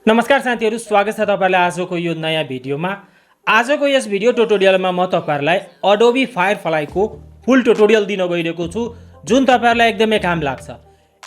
नमस्कार साथीहरु, स्वागत छ तपाईलाई आजको यो नयाँ भिडियोमा। आजको यस भिडियो ट्युटोरियलमा म तपाईहरुलाई Adobe Firefly को फुल ट्युटोरियल दिन गइरहेको छु, जुन तपाईहरुलाई एकदमै काम लाग्छ।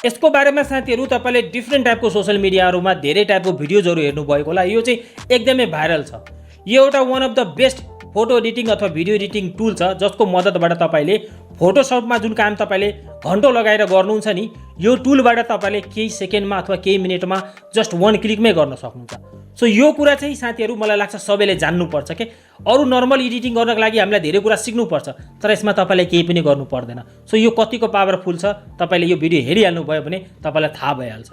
यसको बारेमा साथीहरु तपाईले डिफरेन्ट टाइपको सोशल मिडियाहरुमा धेरै टाइपको भिडियोजहरु हेर्नु भएको होला। यो चाहिँ एकदमै भाइरल छ। यो एउटा one of the best photo editing अथवा भिडियो एडिटिङ टुल छ, जसको मद्दतबाट तपाईले फोटोशपमा जुन काम तपाईले घण्टौं लगाएर गर्नुहुन्छ नि, यो टुलबाट तपाईले केही सेकेन्डमा अथवा केही मिनेटमा जस्ट वन क्लिकमै गर्न सक्नुहुन्छ। सो यो कुरा चाहिँ साथीहरु मलाई लाग्छ सबैले जान्नु पर्छ के। अरु नर्मल एडिटिङ गर्नको लागि हामीलाई धेरै कुरा सिक्नु पर्छ, तर यसमा तपाईले केही पनि गर्नु पर्दैन। सो यो कतिको पावरफुल छ तपाईले यो भिडियो हेरिहाल्नु भयो भने तपाईलाई थाहा भइहाल्छ।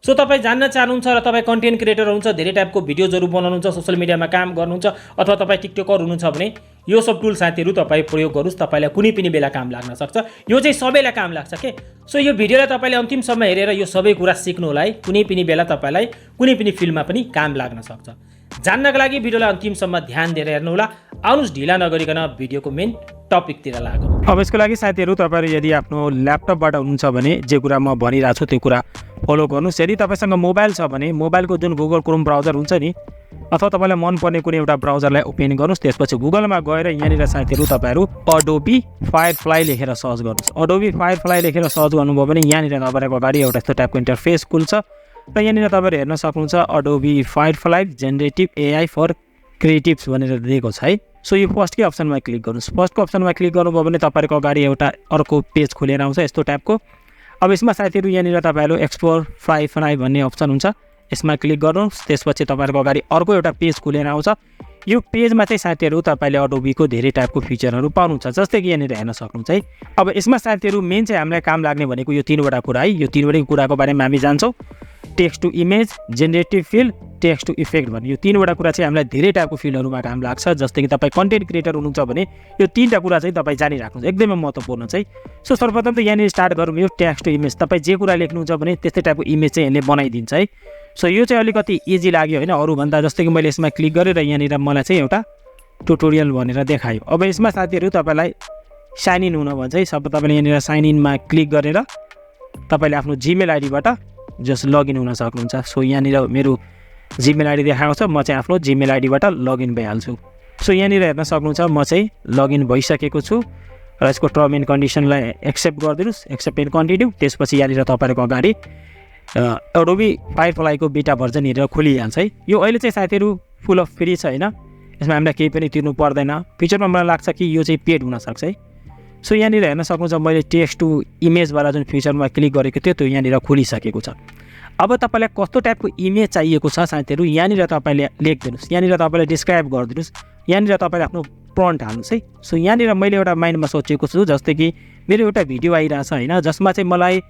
सो तपाई जान्न चाहनुहुन्छ र तपाई कन्टेन्ट क्रिएटर हुनुहुन्छ, धेरै टाइपको भिडियोजहरु बनाउनुहुन्छ, सोशल मिडियामा काम गर्नुहुन्छ अथवा तपाई टिकटकर हुनुहुन्छ भने यो सब टुल साथीहरु तपाई प्रयोग गर्नुस्, तपाईलाई कुनै पनि बेला काम लाग्न सक्छ। यो चाहिँ सबैलाई काम लाग्छ के। सो यो भिडियोलाई तपाईले अन्तिमसम्म हेरेर यो सबै कुरा सिक्नु होला है। कुनै पनि बेला तपाईलाई कुनै पनि फिल्डमा पनि काम लाग्न सक्छ। जान्नका लागि भिडियोलाई अन्तिमसम्म ध्यान दिएर हेर्नु होला। आउनुस् ढिला नगरिकन भिडियोको मेन टपिकतिर लागौं। अब यसको लागि साथीहरु तपाईहरु यदि आफ्नो ल्यापटपबाट हुनुहुन्छ भने जे कुरा म भनिरहेको छु त्यो कुरा फलो गर्नुस्। यदि तपाईसँग मोबाइल छ भने मोबाइलको जुन गुगल क्रोम ब्राउजर हुन्छ नि, अथवा तपाईलाई मन पर्ने कुनै एउटा ब्राउजरलाई ओपन गर्नुस्। त्यसपछि गुगलमा गएर यहाँनिर साथीहरु तपाईहरु Adobe Firefly लेखेर सर्च गर्नुस्। Adobe Firefly लेखेर सर्च गर्नुभयो भने यहाँनिर तपाईहरुको अगाडि एउटा यस्तो टाइपको इन्टरफेस खुल्छ र यहाँनिर तपाईहरु हेर्न सक्नुहुन्छ Adobe Firefly Generative AI for Creatives भनेर दिएको छ है। सो यो फर्स्टकै अप्सनमा क्लिक गर्नुस्। फर्स्टको अप्सनमा क्लिक गर्नुभयो भने तपाईहरुको अगाडि एउटा अर्को पेज खुलेर आउँछ यस्तो टाइपको। अब यसमा साथीहरु यहाँनिर तपाईहरु एक्सप्लोर Firefly भन्ने अप्सन हुन्छ, यसमा क्लिक गर्नुस्। त्यसपछि तपाईहरुको अगाडि अर्को एउटा पेज खुलेर आउँछ। यो पेजमा चाहिँ साथीहरु तपाईले Adobe को धेरै टाइपको फिचरहरु पाउनुहुन्छ, जस्तै कि यहाँनिर हेर्न सक्नुहुन्छ है। अब यसमा साथीहरु मेन चाहिँ हामीलाई काम लाग्ने भनेको यो तीनवटा कुरा है। यो तीनवटै कुराको बारेमा हामी जान्छौँ। Text to image, generative field, text to effect भन्ने यो तीनवटा कुरा चाहिँ हामीलाई धेरै टाइपको फिल्डहरुमा काम लाग्छ। जस्तै कि तपाई कन्टेन्ट क्रिएटर हुनुहुन्छ भने यो तीनटा कुरा चाहिँ तपाई जानिराख्नुस्, एकदमै महत्त्वपूर्ण चाहिँ। सो सर्वप्रथम त यहाँनिर स्टार्ट गरौँ यो टेक्स्ट टु इमेज। तपाई जे कुरा लेख्नुहुन्छ भने त्यस्तै टाइपको इमेज चाहिँ यसले बनाइदिन्छ है। सो यो चाहिँ अलिकति इजी लाग्यो हैन अरु भन्दा। जस्तै कि मैले यसमा क्लिक गरेर यहाँनिर मलाई चाहिँ एउटा ट्युटोरियल भनेर देखायो। अब यसमा साथीहरु तपाईलाई साइन इन हुन भन्छ है। सब तपाईले यहाँनिर साइन इनमा क्लिक गरेर तपाईले आफ्नो जीमेल आईडीबाट जस्ट लगइन हुन सक्नुहुन्छ। सो यहाँनिर मेरो जीमेल आईडी देखाएको छ, म चाहिँ आफ्नो जीमेल आईडीबाट लगइन भइहाल्छु। सो यहाँनिर हेर्न सक्नुहुन्छ म चाहिँ लगइन भइसकेको छु र यसको term and कन्डिसनलाई accept गरिदिनुस्, accept and continue. त्यसपछि यहाँनिर तपाईहरुको अगाडि Adobe Firefly को बीटा भर्जन हेरेर खोलिहाल्छ है। यो अहिले चाहिँ साथीहरु फुल अफ फ्री छ हैन, यसमा हामीलाई केही पनि तिर्नु पर्दैन। फ्युचरमा मलाई लाग्छ कि यो चाहिँ पेड हुन सक्छ है। सो यहाँनिर हेर्न सक्नुहुन्छ मैले टेक्स्ट टु इमेजबाट जुन फिचरमा क्लिक गरेको थियो त्यो यहाँनिर खोलिसकेको छ। अब तपाईलाई कस्तो टाइपको इमेज चाहिएको छ साथीहरु यहाँनिर तपाईले लेखिदिनुस्, यहाँनिर तपाईले डिस्क्राइब गरिदिनुस्, यहाँनिर तपाईले आफ्नो प्रम्प्ट हाल्नुस् है। सो यहाँनिर मैले एउटा माइन्डमा सोचेको छु, जस्तै कि मेरो एउटा भिडियो आइरहेछ हैन, जसमा चाहिँ मलाई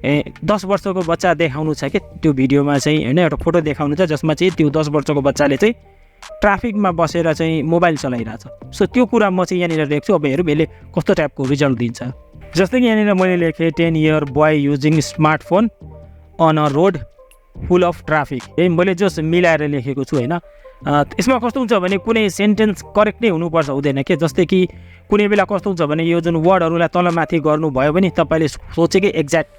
10 वर्षको बच्चा देखाउनु छ के। त्यो भिडियोमा चाहिँ हैन एउटा फोटो देखाउनु छ जसमा चाहिँ त्यो 10 वर्षको बच्चाले चाहिँ ट्राफिकमा बसेर चाहिँ मोबाइल चलाइरहेछ। सो त्यो कुरा म चाहिँ यहाँनिर लेख्छु। अब हेरौँ यसले कस्तो टाइपको रिजल्ट दिन्छ। जस्तै कि यहाँनिर मैले लेखेँ 10 year boy using smartphone on a road full of traffic। मैले जस्ट मिलाएर लेखेको छु हैन। यसमा कस्तो हुन्छ भने कुनै सेन्टेन्स करेक्ट नै हुनुपर्छ हुँदैन के। जस्तै कि कुनै बेला कस्तो हुन्छ भने यो जुन वर्डहरुलाई तलमाथि गर्नुभयो भने तपाईले सोचेकै एक्ज्याक्ट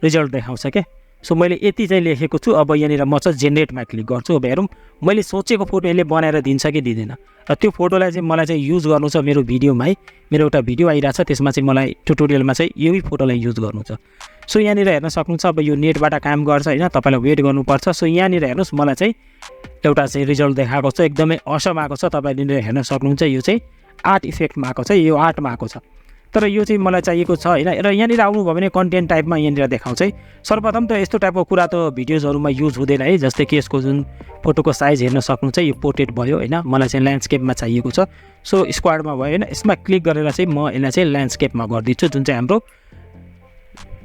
रिजल्ट देखाउँछ के। सो मैले यति चाहिँ लेखेको छु। अब यहाँनिर म चाहिँ जेनेरेटमा क्लिक गर्छु। अब हेरौँ मैले सोचेको फोटो यसले बनाएर दिन्छ कि दिँदैन। र त्यो फोटोलाई चाहिँ मलाई चाहिँ युज गर्नु छ मेरो भिडियोमा है। मेरो एउटा भिडियो आइरहेछ, त्यसमा चाहिँ मलाई ट्युटोरियलमा चाहिँ यही फोटोलाई युज गर्नु छ। सो यहाँनिर हेर्न सक्नुहुन्छ अब यो नेटबाट काम गर्छ हैन, तपाईलाई वेट गर्नुपर्छ। सो यहाँनिर हेर्नुस् मलाई चाहिँ एउटा चाहिँ रिजल्ट देखाएको छ, एकदमै असम आएको छ। तपाईले हेर्न सक्नुहुन्छ यो चाहिँ आर्ट इफेक्टमा आएको छ, यो आर्टमा आएको छ। तर यो चाहिँ मलाई चाहिएको छ हैन। र यहाँनिर आउनुभयो भने कन्टेन्ट टाइपमा यहाँनिर देखाउँछ है। सर्वप्रथम त यस्तो टाइपको कुरा त भिडियोजहरुमा युज हुँदैन है। जस्तै कि यसको जुन फोटोको साइज हेर्न सक्नुहुन्छ यो पोर्ट्रेट भयो हैन, मलाई चाहिँ ल्यान्डस्केपमा चाहिएको छ। सो स्क्वाडमा भयो हैन, यसमा क्लिक गरेर चाहिँ म यसलाई चाहिँ ल्यान्डस्केपमा गर्दिन्छु, जुन चाहिँ हाम्रो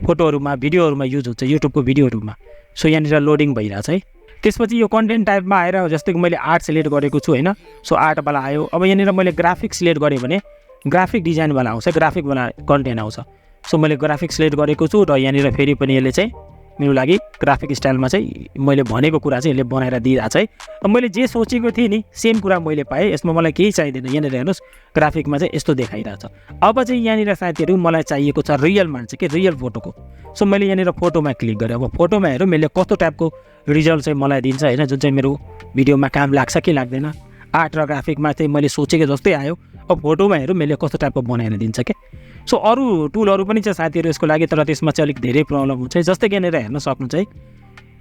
फोटोहरुमा भिडियोहरुमा युज हुन्छ युट्युबको भिडियोहरुमा। सो यहाँनिर लोडिङ भइरहेछ है। त्यसपछि यो कन्टेन्ट टाइपमा आएर जस्तै कि मैले आर्ट सिलेक्ट गरेको छु हैन। सो आर्ट वाला आयो। अब यहाँनिर मैले ग्राफिक सिलेक्ट गरेँ भने ग्राफिक डिजाइन वाला आउँछ, ग्राफिक वाला कन्टेन्ट आउँछ। सो मैले ग्राफिक सिलेक्ट गरेको छु र यहाँनिर फेरि पनि यसले चाहिँ मेरो लागि ग्राफिक स्टाइलमा चाहिँ मैले भनेको कुरा चाहिँ यसले बनाएर दिइरहेछ है। मैले जे सोचेको थिएँ नि सेम कुरा मैले पाएँ। यसमा मलाई केही चाहिँदैन। यहाँनिर हेर्नुहोस् ग्राफिकमा चाहिँ यस्तो देखाइरहेछ। अब चाहिँ यहाँनिर साथीहरू मलाई चाहिएको छ रियल मान्छे के रियल फोटोको। सो मैले यहाँनिर फोटोमा क्लिक गरेँ। अब फोटोमा हेरौँ मैले कस्तो टाइपको रिजल्ट चाहिँ मलाई दिन्छ होइन, जुन चाहिँ मेरो भिडियोमा काम लाग्छ कि लाग्दैन। आर्ट र ग्राफिकमा चाहिँ मैले सोचेको जस्तै आयो। अब फोटोमा हेरौँ मैले कस्तो टाइपको बनाएर दिन्छ क्या। सो अरू टुलहरू पनि छ साथीहरू यसको लागि, तर त्यसमा चाहिँ अलिक धेरै प्रब्लम हुन्छ है। जस्तै कि यहाँनिर हेर्न सक्नुहुन्छ है।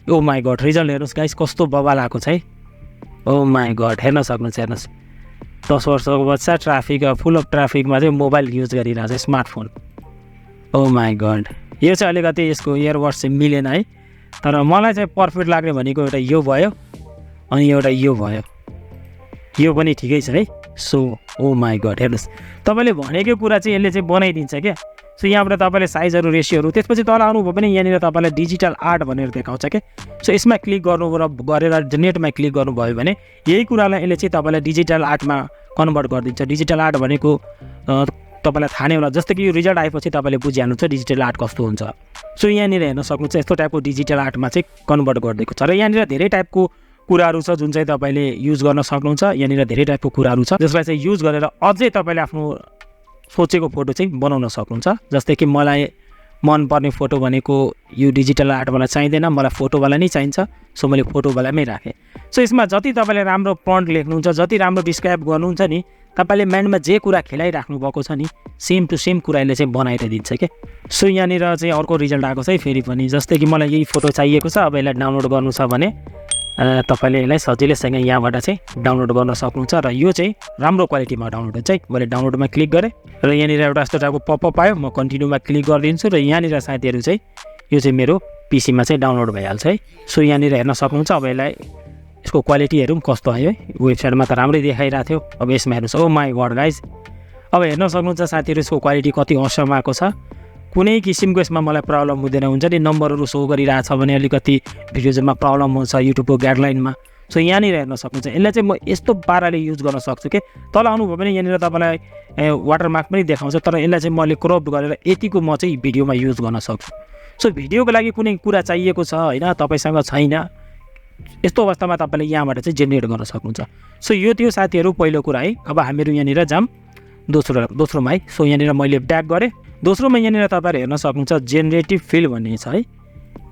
ओ माई गड रिजल्ट हेर्नुहोस् गाइस कस्तो बवाल आएको छ है। ओ माई गड हेर्न सक्नुहुन्छ, हेर्नुहोस् 10 वर्षको बच्चा ट्राफिक फुल अफ ट्राफिकमा चाहिँ मोबाइल युज गरिरहेको छ, स्मार्टफोन। ओ माई गड यो चाहिँ अलिकति यसको इयरबड्स चाहिँ मिलेन है। तर मलाई चाहिँ पर्फेक्ट लाग्ने भनेको एउटा यो भयो अनि एउटा यो भयो, यो पनि ठिकै छ है। सो ओ माई गड हेर्नुहोस् तपाईँले भनेको कुरा चाहिँ यसले चाहिँ बनाइदिन्छ क्या। सो यहाँबाट तपाईँले साइजहरू रेसियोहरू त्यसपछि तल आउनुभयो भने यहाँनिर तपाईँलाई डिजिटल आर्ट भनेर देखाउँछ क्या। सो यसमा क्लिक गर्नु गरेर जेनेरेटमा क्लिक गर्नुभयो भने यही कुरालाई यसले चाहिँ तपाईँलाई डिजिटल आर्टमा कन्भर्ट गरिदिन्छ। डिजिटल आर्ट भनेको तपाईँलाई थाहा नै होला। जस्तै कि यो रिजल्ट आएपछि तपाईँले बुझिहाल्नुहुन्छ डिजिटल आर्ट कस्तो हुन्छ। सो यहाँनिर हेर्न सक्नुहुन्छ यस्तो टाइपको डिजिटल आर्टमा चाहिँ कन्भर्ट गरिदिएको छ। र यहाँनिर धेरै टाइपको कुराहरू छ जुन चाहिँ तपाईँले युज गर्न सक्नुहुन्छ। यहाँनिर धेरै टाइपको कुराहरू छ जसलाई चाहिँ युज गरेर अझै तपाईँले आफ्नो सोचेको फोटो चाहिँ बनाउन सक्नुहुन्छ। जस्तै कि मलाई मनपर्ने फोटो भनेको यो डिजिटल आर्ट मलाई चाहिँदैन, मलाई फोटोवाला नै चाहिन्छ। सो मैले फोटोवालामै राखेँ। सो यसमा जति तपाईँले राम्रो प्रम्प्ट लेख्नुहुन्छ, जति राम्रो डिस्क्राइब गर्नुहुन्छ नि, तपाईँले माइन्डमा जे कुरा खेलाइराख्नु भएको छ नि सेम टु सेम कुरा यसले चाहिँ बनाएर दिन्छ क्या। सो यहाँनिर चाहिँ अर्को रिजल्ट आएको छ है फेरि पनि। जस्तै कि मलाई यही फोटो चाहिएको छ, अब यसलाई डाउनलोड गर्नु छ भने तपाईँले यसलाई सजिलैसँग यहाँबाट चाहिँ डाउनलोड गर्न सक्नुहुन्छ। र यो चाहिँ राम्रो क्वालिटीमा डाउनलोड हुन्छ है। मैले डाउनलोडमा क्लिक गरेँ र यहाँनिर एउटा यस्तो टाइपको पपअप आयो। म कन्टिन्यूमा क्लिक गरिदिन्छु र यहाँनिर साथीहरू चाहिँ यो चाहिँ मेरो पिसीमा चाहिँ डाउनलोड भइहाल्छ है। सो यहाँनिर हेर्न सक्नुहुन्छ। अब यसलाई यसको क्वालिटी हेरौँ कस्तो आयो है। वेबसाइटमा त राम्रै देखाइरहेको थियो। अब यसमा हेर्नुहोस्। ओ माई गड गाइज अब हेर्न सक्नुहुन्छ साथीहरू यसको क्वालिटी कति असम आएको छ। कुनै किसिमको यसमा मलाई प्रब्लम हुँदैन। हुन्छ नि नम्बरहरू सो गरिरहेछ भने अलिकति भिडियोजमा प्रब्लम हुन्छ युट्युबको गाइडलाइनमा। सो यहाँनिर हेर्न सक्नुहुन्छ। यसलाई चाहिँ म यस्तो पाराले युज गर्न सक्छु कि तल आउनुभयो भने यहाँनिर तपाईँलाई वाटरमार्क पनि देखाउँछ। तर यसलाई चाहिँ मैले क्रप गरेर यतिको म चाहिँ भिडियोमा युज गर्न सक्छु। सो भिडियोको लागि कुनै कुरा चाहिएको छ होइन, तपाईँसँग छैन, यस्तो अवस्थामा तपाईँले यहाँबाट चाहिँ जेनेरेट गर्न सक्नुहुन्छ। सो यो थियो साथीहरू पहिलो कुरा है। अब हामीहरू यहाँनिर जाऊँ दोस्रोमा है। सो यहाँनिर मैले ब्याक गरेँ। दोस्रोमा यहाँनिर तपाईँहरू हेर्न सक्नुहुन्छ जेनेरेटिभ फिल भन्ने छ है।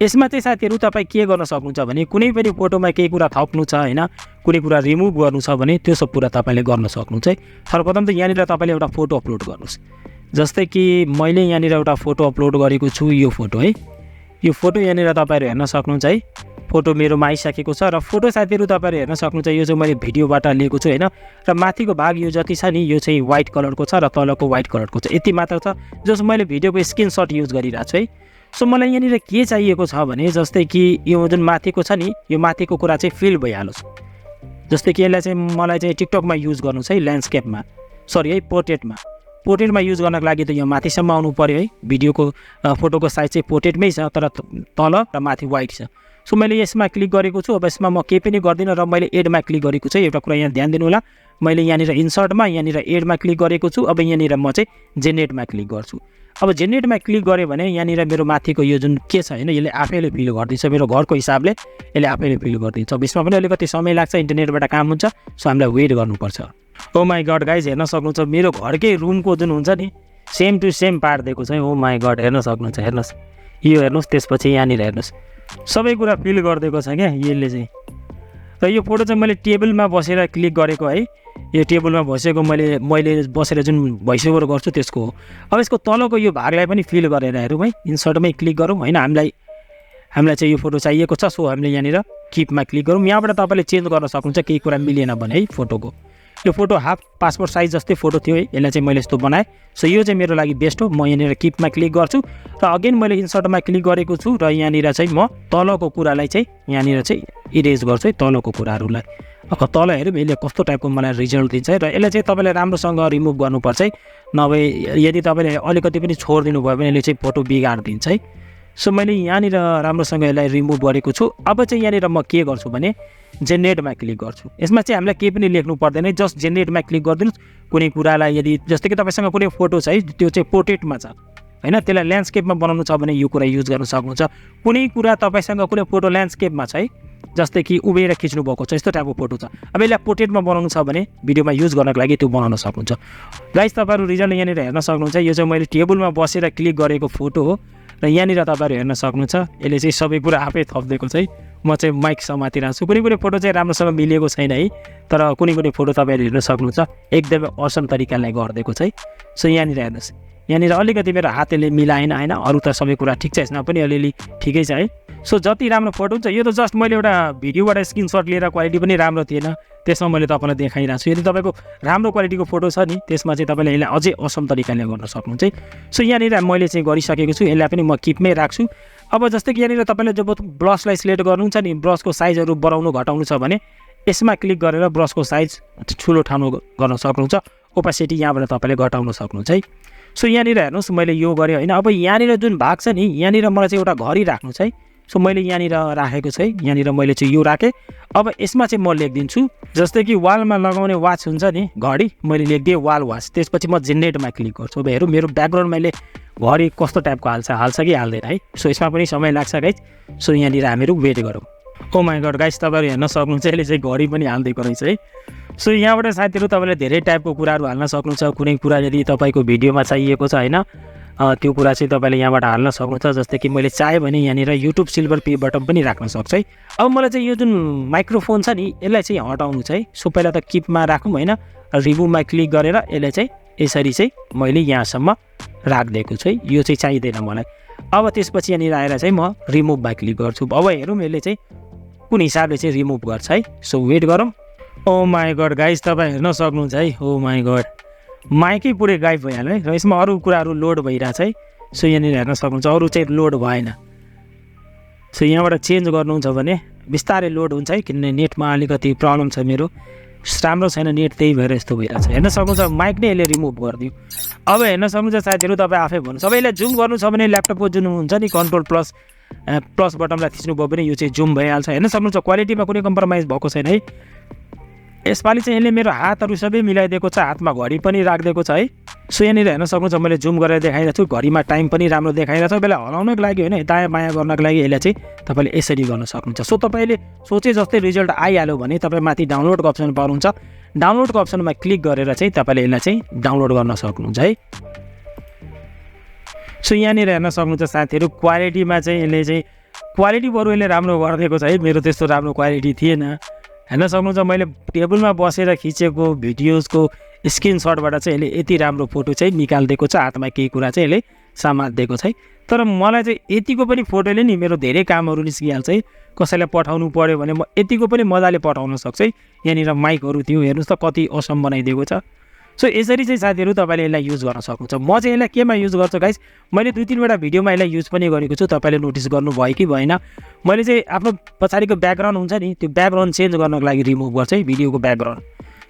यसमा चाहिँ साथीहरू तपाईँ के गर्न सक्नुहुन्छ भने कुनै पनि फोटोमा केही कुरा थप्नु छ होइन, कुनै कुरा रिमुभ गर्नु छ भने त्यो सब कुरा तपाईँले गर्न सक्नुहुन्छ है। सर्वप्रथम त यहाँनिर तपाईँले एउटा फोटो अपलोड गर्नुहोस्। जस्तै कि मैले यहाँनिर एउटा फोटो अपलोड गरेको छु, यो फोटो है। यो फोटो यहाँनिर तपाईँहरू हेर्न सक्नुहुन्छ है। फोटो मेरोमा आइसकेको छ र फोटो साथीहरू तपाईँहरू हेर्न सक्नुहुन्छ। यो चाहिँ मैले भिडियोबाट लिएको छु होइन। र माथिको भाग यो जति छ नि यो चाहिँ व्हाइट कलरको छ र तलको व्हाइट कलरको छ, यति मात्र छ जस मैले भिडियोको स्क्रिनसट युज गरिरहेको छु है। सो मलाई यहाँनिर के चाहिएको छ भने जस्तै कि यो जुन माथिको छ नि यो माथिको कुरा चाहिँ फिल भइहालोस्। जस्तै कि यसलाई चाहिँ मलाई चाहिँ टिकटकमा युज गर्नु छ है, ल्यान्डस्केपमा सरी है पोर्ट्रेटमा युज गर्नको लागि त यो माथिसम्म आउनु पऱ्यो है। भिडियोको फोटोको साइज चाहिँ पोर्ट्रेटमै छ तर तल र माथि व्हाइट छ। सो मैले यसमा क्लिक गरेको छु। अब यसमा म केही पनि गर्दिनँ र मैले एडमा क्लिक गरेको छु। एउटा कुरा यहाँ ध्यान दिनु होला, मैले यहाँनिर इन्सर्टमा यहाँनिर एडमा क्लिक गरेको छु। अब यहाँनिर म चाहिँ जेनेरेटमा क्लिक गर्छु। अब जेनेरेटमा क्लिक गरेँ भने यहाँनिर मेरो माथिको यो जुन के छ होइन यसले आफैले फिल गरिदिन्छ। मेरो घरको हिसाबले यसले आफैले फिल गरिदिन्छ। अब यसमा पनि अलिकति समय लाग्छ, इन्टरनेटबाट काम हुन्छ। सो हामीलाई वेट गर्नुपर्छ। ओ माई गड गाइज हेर्न सक्नुहुन्छ मेरो घरकै रुमको जुन हुन्छ नि सेम टु सेम पारिदिएको छ है। ओ माई गड हेर्न सक्नुहुन्छ। हेर्नुहोस् यो हेर्नुहोस्, त्यसपछि यहाँनिर हेर्नुहोस् सबै कुरा फिल गरिदिएको छ क्या यसले चाहिँ। र यो फोटो चाहिँ मैले टेबलमा बसेर क्लिक गरेको है। यो टेबलमा बसेको मैले बसेर जुन भोइस ओभर गर्छु त्यसको हो। अब यसको तलको यो भागलाई पनि फिल गरेर हेरौँ है। इन्सर्टमै क्लिक गरौँ होइन, हामीलाई चाहिँ यो फोटो चाहिएको छ। सो हामीले यहाँनिर किपमा क्लिक गरौँ। यहाँबाट तपाईँले चेन्ज गर्न सक्नुहुन्छ केही कुरा मिलेन भने है। फोटोको यो फोटो हाफ पासपोर्ट साइज जस्तै फोटो थियो है, यसलाई चाहिँ मैले यस्तो बनाएँ। सो यो चाहिँ मेरो लागि बेस्ट हो। म यहाँनिर किपमा क्लिक गर्छु र अगेन मैले इन्सर्टमा क्लिक गरेको छु र यहाँनिर चाहिँ म तलको कुरालाई चाहिँ यहाँनिर चाहिँ इरेज गर्छु है, तलको कुराहरूलाई। अब तल हेरौँ यसले कस्तो टाइपको मलाई रिजल्ट दिन्छ है। र यसलाई चाहिँ तपाईँले राम्रोसँग रिमुभ गर्नुपर्छ है, नभए यदि तपाईँले अलिकति पनि छोडिदिनु भयो भने यसले चाहिँ फोटो बिगारिदिन्छ है। सो मैले यहाँनिर राम्रोसँग यसलाई रिमुभ गरेको छु। अब चाहिँ यहाँनिर म के गर्छु भने जेनेरेटमा क्लिक गर्छु। यसमा चाहिँ हामीलाई केही पनि लेख्नु पर्दैन, जस्ट जेनेरेटमा क्लिक गरिदिनुहोस्। कुनै कुरालाई यदि जस्तै कि तपाईँसँग कुनै फोटो छ है त्यो चाहिँ पोर्ट्रेटमा छ हैन त्यसलाई ल्यान्डस्केपमा बनाउनु छ भने यो कुरा युज गर्न सक्नुहुन्छ कुनै कुरा तपाईसँग कुनै फोटो ल्यान्डस्केपमा छ है जस्तै कि उभिएर खिच्नु भएको छ यस्तो टाइपको फोटो छ अब यसलाई पोर्ट्रेटमा बनाउनु छ भने भिडियोमा युज गर्नको लागि त्यो बनाउन सक्नुहुन्छ गाइस तपाईहरु रिजल्ट यहाँनिर हेर्न सक्नुहुन्छ यो चाहिँ मैले टेबलमा बसेर क्लिक गरेको फोटो हो र यहाँनिर तपाईहरु हेर्न सक्नुहुन्छ यसले चाहिँ सबै कुरा आफै थप्दिएको छ है म चाहिँ माइक समातिरहेको छु कुनै कुनै फोटो चाहिँ राम्रोसँग मिलेको छैन है तर कुनै कुनै फोटो तपाईहरु हेर्न सक्नुहुन्छ एकदमै असम तरिकाले गरिदिएको छ है सो यहाँनिर हेर्नुस् यहाँनिर अलिकति मेरो हातले मिलाएन हैन अरु त सबै कुरा ठिक छ यसमा पनि अलिअलि ठिकै छ है सो जति राम्रो फोटो हुन्छ यो त जस्ट मैले एउटा भिडियोबाट स्क्रिनशट लिएर क्वालिटी पनि राम्रो थिएन त्यसमा मैले तपाईलाई देखाइरहेको छु यदि तपाईको राम्रो क्वालिटीको फोटो छ नि त्यसमा चाहिँ तपाईले यसलाई अझै असम तरिकाले गर्न सक्नुहुन्छ है सो यहाँनिर मैले चाहिँ गरिसकेको छु यसलाई पनि म किपमै राख्छु अब जस्तै कि यहाँनिर तपाईले जब ब्रसलाई सिलेक्ट गर्नुहुन्छ नि ब्रसको साइजहरु बढाउनु घटाउनु छ भने यसमा क्लिक गरेर ब्रसको साइज ठुलो ठाउँ गर्न सक्नुहुन्छ ओपासिटी यहाँबाट तपाईले घटाउन सक्नुहुन्छ है सो यहाँनिर हेर्नुस् मैले यो गरे हैन अब यहाँनिर जुन भाग छ नि यहाँनिर मलाई चाहिँ एउटा घडी राख्नु छ है सो मैले यहाँनिर राखेको छ है यहाँनिर मैले चाहिँ यो राखेँ अब यसमा चाहिँ म लेखिदिन्छु जस्तै कि वालमा लगाउने वाच हुन्छ नि घडी मैले लेखिदिएँ वाल वाच त्यसपछि म जेनेरेटमा क्लिक गर्छु अब हेरौँ मेरो ब्याकग्राउन्ड मैले घडी कस्तो टाइपको हाल्छ कि हाल्दैन है सो यसमा पनि समय लाग्छ गाइस सो यहाँनिर हामीहरू वेट गरौँ ओ माई गड गाइस तपाईहरु हेर्न सक्नुहुन्छ यसले चाहिँ घडी पनि हाल्दिएको रहेछ है सो यहाँबाट साथीहरु तपाईले धेरै टाइपको कुराहरु हाल्न सक्नुहुन्छ कुनै कुरा यदि तपाईको भिडियोमा चाहिएको छ हैन त्यो कुरा चाहिँ तपाईले यहाँबाट हाल्न सक्नुहुन्छ जस्तै कि मैले चाहे भने यहाँनिर युट्युब सिल्भर पे बटन पनि राख्न सक्छ है अब मलाई चाहिँ यो जुन माइक्रोफोन छ नि यसलाई चाहिँ हटाउनु छ है सो पहिला त किपमा राखौँ हैन रिमुभमा क्लिक गरेर यसलाई चाहिँ यसरी चाहिँ मैले यहाँसम्म राख्दिएको छु है यो चाहिँ चाहिँदैन मलाई अब त्यसपछि यहाँनिर आएर चाहिँ म रिमुभमा क्लिक गर्छु अब हेरौँ यसले चाहिँ कुन हिसाबले चाहिँ रिमुभ गर्छ है सो वेट गरौँ ओ माई गड गाइस तपाईँ हेर्न सक्नुहुन्छ है ओ माई गड माइकै पुरै गायब भइहाल्यो है र यसमा अरू कुराहरू लोड भइरहेछ है सो यहाँनिर हेर्न सक्नुहुन्छ अरू चाहिँ लोड भएन सो यहाँबाट चेन्ज गर्नुहुन्छ भने बिस्तारै लोड हुन्छ है किनभने नेटमा अलिकति प्रब्लम छ मेरो राम्रो छैन नेट त्यही भएर यस्तो भइरहेछ हेर्न सक्नुहुन्छ माइक नै यसले रिमुभ गरिदियो अब हेर्न सक्नुहुन्छ साथीहरू तपाईँ आफै भन्नु सबैलाई जुम गर्नु छ भने ल्यापटपको जुन हुन्छ नि कन्ट्रोल प्लस बटनलाई थिच्नुभयो भने यो चाहिँ जुम भइहाल्छ हेर्न सक्नुहुन्छ क्वालिटीमा कुनै कम्प्रोमाइज भएको छैन है यसपालि चाहिँ यसले मेरो हातहरू सबै मिलाइदिएको छ हातमा घडी पनि राखिदिएको छ है सो यहाँनिर हेर्न सक्नुहुन्छ मैले जुम गरेर देखाइरहेको छु घडीमा टाइम पनि राम्रो देखाइरहेको छ बेला हलाउनको लागि होइन दायाँ बायाँ गर्नको लागि यसलाई चाहिँ तपाईँले यसरी गर्न सक्नुहुन्छ सो तपाईँले सोचे जस्तै रिजल्ट आइहाल्यो भने तपाईँ माथि डाउनलोडको अप्सन पाउनुहुन्छ डाउनलोडको अप्सनमा क्लिक गरेर चाहिँ तपाईँले यसलाई चाहिँ डाउनलोड गर्न सक्नुहुन्छ है सो यहाँनिर हेर्न सक्नुहुन्छ साथीहरू क्वालिटीमा चाहिँ यसले चाहिँ क्वालिटी बरु यसले राम्रो गरिदिएको छ है मेरो त्यस्तो राम्रो क्वालिटी थिएन हेर्न सक्नुहुन्छ मैले टेबलमा बसेर खिचेको भिडियोजको स्क्रिनसटबाट चाहिँ यसले यति राम्रो फोटो चाहिँ निकालिदिएको छ हातमा केही कुरा चाहिँ यसले समातिदिएको छ है तर मलाई चाहिँ यतिको पनि फोटोले नि मेरो धेरै कामहरू निस्किहाल्छ है कसैलाई पठाउनु पऱ्यो भने म यतिको पनि मजाले पठाउन सक्छु है यहाँनिर माइकहरू थियो हेर्नुहोस् त कति असम बनाइदिएको छ सो यसरी चाहिँ साथीहरू तपाईँले यसलाई युज गर्न सक्नुहुन्छ म चाहिँ यसलाई केमा युज गर्छु गाइस मैले 2-3वटा भिडियोमा यसलाई युज पनि गरेको छु तपाईँले नोटिस गर्नुभयो कि भएन मैले चाहिँ आफ्नो पछाडिको ब्याकग्राउन्ड हुन्छ नि त्यो ब्याकग्राउन्ड चेन्ज गर्नको लागि रिमुभ गर्छु है भिडियोको ब्याकग्राउन्ड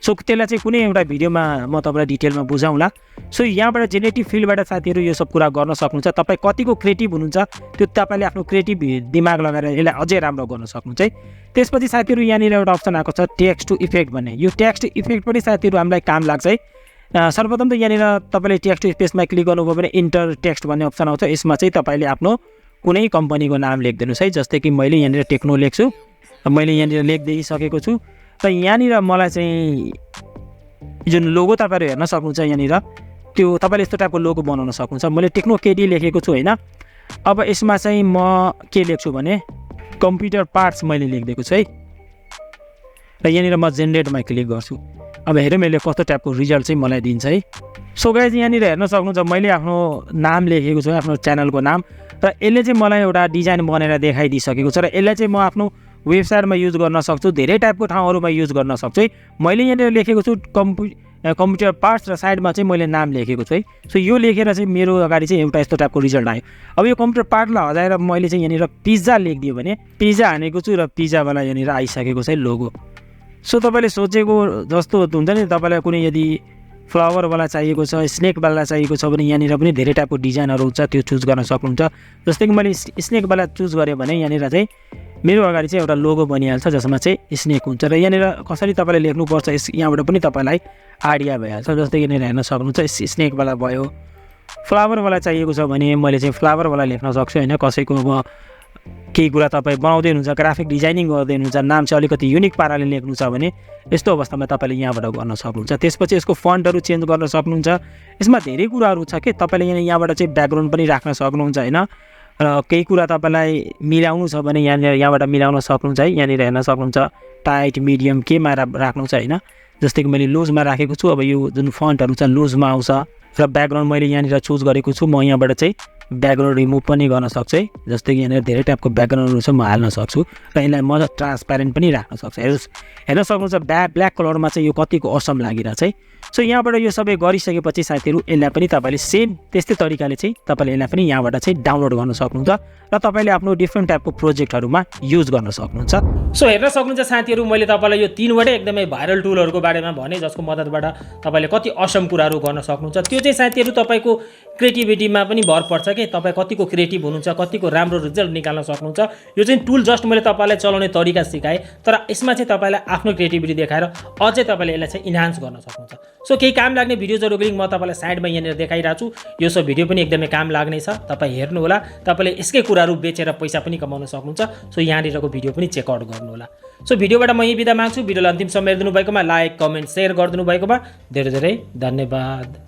सो त्यसलाई चाहिँ कुनै एउटा भिडियोमा म तपाईँलाई डिटेलमा बुझाउँला सो यहाँबाट जेनेरेटिभ फिल्डबाट साथीहरू यो सब कुरा गर्न सक्नुहुन्छ तपाईँ कतिको क्रिएटिभ हुनुहुन्छ त्यो तपाईँले आफ्नो क्रिएटिभ दिमाग लगाएर यसलाई अझै राम्रो गर्न सक्नुहुन्छ है त्यसपछि साथीहरू यहाँनिर एउटा अप्सन आएको छ टेक्स्ट टु इफेक्ट भन्ने यो टेक्स्ट इफेक्ट पनि साथीहरू हामीलाई काम लाग्छ है सर्वप्रथम त यहाँनिर तपाईँले टेक्स्ट स्पेसमा क्लिक गर्नुभयो भने इन्टर टेक्स्ट भन्ने अप्सन आउँछ यसमा चाहिँ तपाईँले आफ्नो कुनै कम्पनीको नाम लेखिदिनुहोस् है जस्तै कि मैले यहाँनिर टेक्नो लेख्छु मैले यहाँनिर लेखिदिइसकेको छु र यहाँनिर मलाई चाहिँ जुन लोगो तपाईँहरू हेर्न सक्नुहुन्छ यहाँनिर त्यो तपाईँले यस्तो टाइपको लोगो बनाउन सक्नुहुन्छ मैले टेक्नो केडी लेखेको छु होइन अब यसमा चाहिँ म के लेख्छु भने कम्प्युटर पार्ट्स मैले लेखिदिएको छु है र यहाँनिर म जेनेरेटमा क्लिक गर्छु अब हेरौँ मैले कस्तो टाइपको रिजल्ट चाहिँ मलाई दिन्छ है सो गाइज यहाँनिर हेर्न सक्नुहुन्छ मैले आफ्नो नाम लेखेको छु आफ्नो च्यानलको नाम र यसले चाहिँ मलाई एउटा डिजाइन बनेर देखाइदिइसकेको छ र यसलाई चाहिँ म आफ्नो वेबसाइटमा युज गर्न सक्छु धेरै टाइपको ठाउँहरूमा युज गर्न सक्छु है मैले यहाँनिर लेखेको छु कम्प्युटर पार्ट्स र साइडमा चाहिँ मैले नाम लेखेको छु है सो यो लेखेर चाहिँ मेरो अगाडि चाहिँ एउटा यस्तो टाइपको रिजल्ट आयो अब यो कम्प्युटर पार्टलाई हटाएर मैले चाहिँ यहाँनिर पिज्जा लेखिदियो भने पिज्जा हानेको छु र पिज्जावाला यहाँनिर आइसकेको छ है लोगो सो तपाईँले सोचेको जस्तो हुन्छ नि तपाईँलाई कुनै यदि फ्लावरवाला चाहिएको छ स्नेकवाला चाहिएको छ भने यहाँनिर पनि धेरै टाइपको डिजाइनहरू हुन्छ त्यो चुज गर्न सक्नुहुन्छ जस्तै कि मैले स्नेकवाला चुज गरेँ भने यहाँनिर चाहिँ मेरो अगाडि चाहिँ एउटा लोगो बनिहाल्छ जसमा चाहिँ स्नेक हुन्छ र यहाँनिर कसरी तपाईँले लेख्नुपर्छ यहाँबाट पनि तपाईँलाई आइडिया भइहाल्छ जस्तै यहाँनिर हेर्न सक्नुहुन्छ स्नेकवाला भयो फ्लावरवाला चाहिएको छ भने मैले चाहिँ फ्लावरवाला लेख्न सक्छु होइन। कसैको अब केही कुरा तपाईँ बनाउँदै हुनुहुन्छ, ग्राफिक डिजाइनिङ गर्दै हुनुहुन्छ, नाम चाहिँ अलिकति युनिक पाराले लेख्नु छ भने यस्तो अवस्थामा तपाईँले यहाँबाट गर्न सक्नुहुन्छ। त्यसपछि यसको फन्टहरू चेन्ज गर्न सक्नुहुन्छ। यसमा धेरै कुराहरू छ कि तपाईँले यहाँबाट चाहिँ ब्याकग्राउन्ड पनि राख्न सक्नुहुन्छ होइन। र केही कुरा तपाईँलाई मिलाउनु छ भने यहाँबाट मिलाउन सक्नुहुन्छ है। यहाँनिर हेर्न सक्नुहुन्छ टाइट मिडियम केमा राख्नु छ होइन। जस्तै कि मैले लुजमा राखेको छु, अब यो जुन फन्टहरू छ लुजमा आउँछ र ब्याकग्राउन्ड मैले यहाँनिर चुज गरेको छु। म यहाँबाट चाहिँ ब्याकग्राउन्ड रिमुभ पनि गर्न सक्छु है। जस्तै कि यहाँनिर धेरै टाइपको ब्याकग्राउन्डहरू छ, म हाल्न सक्छु र यसलाई म ट्रान्सप्यारेन्ट पनि राख्न सक्छु। हेर्न सक्नुहुन्छ ब्ल्याक कलरमा चाहिँ यो कतिको असम लागिरहेछ है। सो यहाँबाट यो सबै गरिसकेपछि साथीहरू यसलाई पनि तपाईँले सेम त्यस्तै तरिकाले चाहिँ तपाईँले यसलाई पनि यहाँबाट चाहिँ डाउनलोड गर्न सक्नुहुन्छ र तपाईँले आफ्नो डिफ्रेन्ट टाइपको प्रोजेक्टहरूमा युज गर्न सक्नुहुन्छ। सो हेर्न सक्नुहुन्छ साथीहरू, मैले तपाईँलाई यो 3वटै एकदमै भाइरल टुलहरूको बारेमा भने जसको मद्दतबाट तपाईँले कति असम कुराहरू गर्न सक्नुहुन्छ। त्यो चाहिँ साथीहरू तपाईँको क्रिएटिभिटीमा पनि भर पर्छ कि तपाईँ कतिको क्रिएटिभ हुनुहुन्छ, कतिको राम्रो रिजल्ट निकाल्न सक्नुहुन्छ। यो चाहिँ टुल जस्ट मैले तपाईँलाई चलाउने तरिका सिकाएँ, तर यसमा चाहिँ तपाईँलाई आफ्नो क्रिएटिभिटी देखाएर अझै तपाईँले यसलाई चाहिँ इन्हान्स गर्न सक्नुहुन्छ। सो केही काम लाग्ने भिडियोजहरूको लिङ्क म तपाईँलाई साइडमा यहाँनिर देखाइरहेको छु। यो सब भिडियो पनि एकदमै काम लाग्ने छ, तपाईँ हेर्नु होला। तपाईँले यसकै कुराहरू बेचेर पैसा पनि कमाउन सक्नुहुन्छ। सो यहाँनिरको भिडियो पनि चेकआउट गर्नु होला। सो भिडियोबाट म यही बिदा माग्छु। भिडियोलाई अन्तिमसम्म हेरिदिनु भएकोमा लाइक, कमेन्ट, सेयर गरिदिनु भएकोमा धेरै धेरै धन्यवाद।